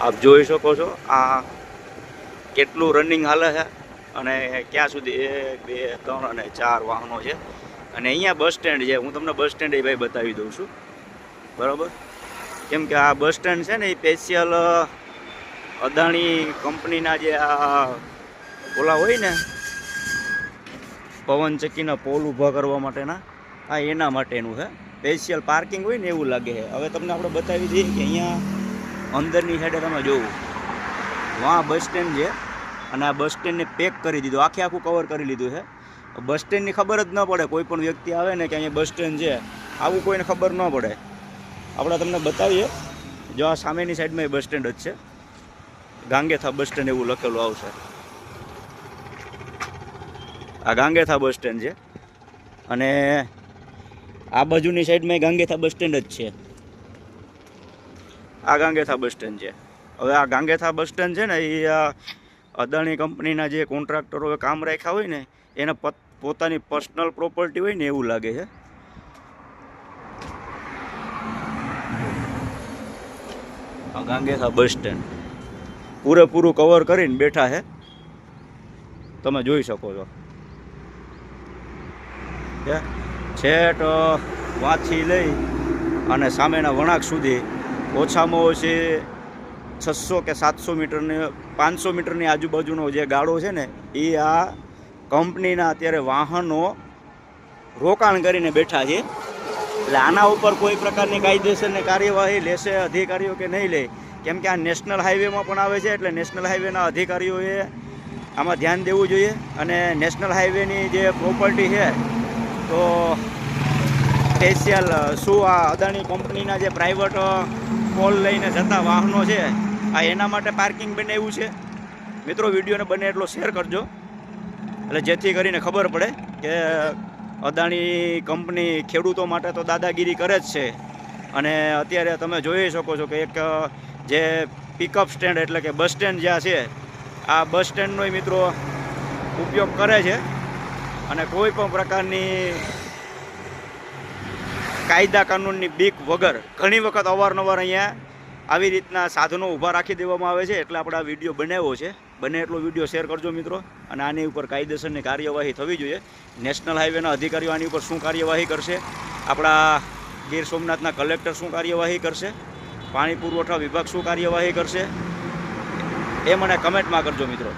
આપ જોઈ શકો છો આ કેટલું રનિંગ હાલે છે અને ક્યાં સુધી 1 2 3 અને 4 વાહનો છે અને અહીંયા બસ સ્ટેન્ડ છે. હું તમને બસ સ્ટેન્ડ એ ભાઈ બતાવી દઉં છું, બરાબર? કેમ કે આ બસ સ્ટેન્ડ છે ને એ સ્પેશિયલ અદાણી કંપનીના જે આ ઓલા હોય ને પવનચક્કીના પોલ ઊભા કરવા માટેના, આ એના માટેનું છે. સ્પેશિયલ પાર્કિંગ હોય ને એવું લાગે છે. હવે તમને આપણે બતાવી દઈએ કે અહીંયા અંદરની સાઈડે તમે જોવું, વાં બસ સ્ટેન્ડ છે અને આ બસ સ્ટેન્ડને પેક કરી દીધું, આખું કવર કરી લીધું છે. બસ સ્ટેન્ડની ખબર જ ન પડે, કોઈ પણ વ્યક્તિ આવે ને કે અહીંયા બસ સ્ટેન્ડ છે આવું કોઈને ખબર ન પડે. આપણે તમને બતાવીએ, જો આ સામેની સાઈડમાં એ બસ સ્ટેન્ડ જ છે, ગાંગેથા બસ સ્ટેન્ડ એવું લખેલું આવશે. આ ગાંગેથા બસ સ્ટેન્ડ છે અને આ બાજુની સાઈડમાં ગાંગેથા બસ સ્ટેન્ડ જ છે. આ ગાંગેથા બસ સ્ટેન્ડ છે. હવે આ ગાંગેથા બસ સ્ટેન્ડ છે ને એ અદાણી કંપનીના જે કોન્ટ્રાક્ટરોએ કામ રાખ્યા હોય ને એને પોતાની પર્સનલ પ્રોપર્ટી હોય ને એવું લાગે છે. આ ગાંગેથા બસ સ્ટેન્ડ પૂરેપૂરું કવર કરીને બેઠા છે, તમે જોઈ શકો છો. છેટ વાંચી લઈ અને સામેના વળાંક સુધી ઓછામાં ઓછી 600 કે 700 મીટરની 500 મીટરની આજુબાજુનો જે ગાળો છે ને એ આ કંપનીના અત્યારે વાહનો રોકાણ કરીને બેઠા છે. એટલે આના ઉપર કોઈ પ્રકારની કાયદેસરની કાર્યવાહી લેશે અધિકારીઓ કે નહીં લે, કેમ કે આ નેશનલ હાઈવેમાં પણ આવે છે. એટલે નેશનલ હાઈવેના અધિકારીઓએ આમાં ધ્યાન દેવું જોઈએ. અને નેશનલ હાઈવેની જે પ્રોપર્ટી છે તો સ્પેશિયલ શું આ અદાણી કંપનીના જે પ્રાઇવેટ કોલ લઈને જતા વાહનો છે આ એના માટે પાર્કિંગ બનાવ્યું છે. મિત્રો, વિડીયોને બને એટલો શેર કરજો, એટલે જેથી કરીને ખબર પડે કે અદાણી કંપની ખેડૂતો માટે તો દાદાગીરી કરે જ છે. અને અત્યારે તમે જોઈ શકો છો કે એક જે પિકઅપ સ્ટેન્ડ એટલે કે બસ સ્ટેન્ડ જ્યાં છે આ બસ સ્ટેન્ડનો મિત્રો ઉપયોગ કરે છે. અને કોઈ પણ પ્રકારની કાયદા કાનૂનની બીક વગર ઘણી વખત અવારનવાર અહીંયા આવી રીતના સાધનો ઊભા રાખી દેવામાં આવે છે. એટલે આપણે આ વિડીયો બનાવ્યો છે. બને એટલો વિડીયો શેર કરજો મિત્રો. અને આની ઉપર કાયદેસરની કાર્યવાહી થવી જોઈએ. નેશનલ હાઈવેના અધિકારીઓ આની ઉપર શું કાર્યવાહી કરશે, આપણા ગીર સોમનાથના કલેક્ટર શું કાર્યવાહી કરશે, પાણી પુરવઠા વિભાગ શું કાર્યવાહી કરશે એ મને કમેન્ટમાં કરજો મિત્રો.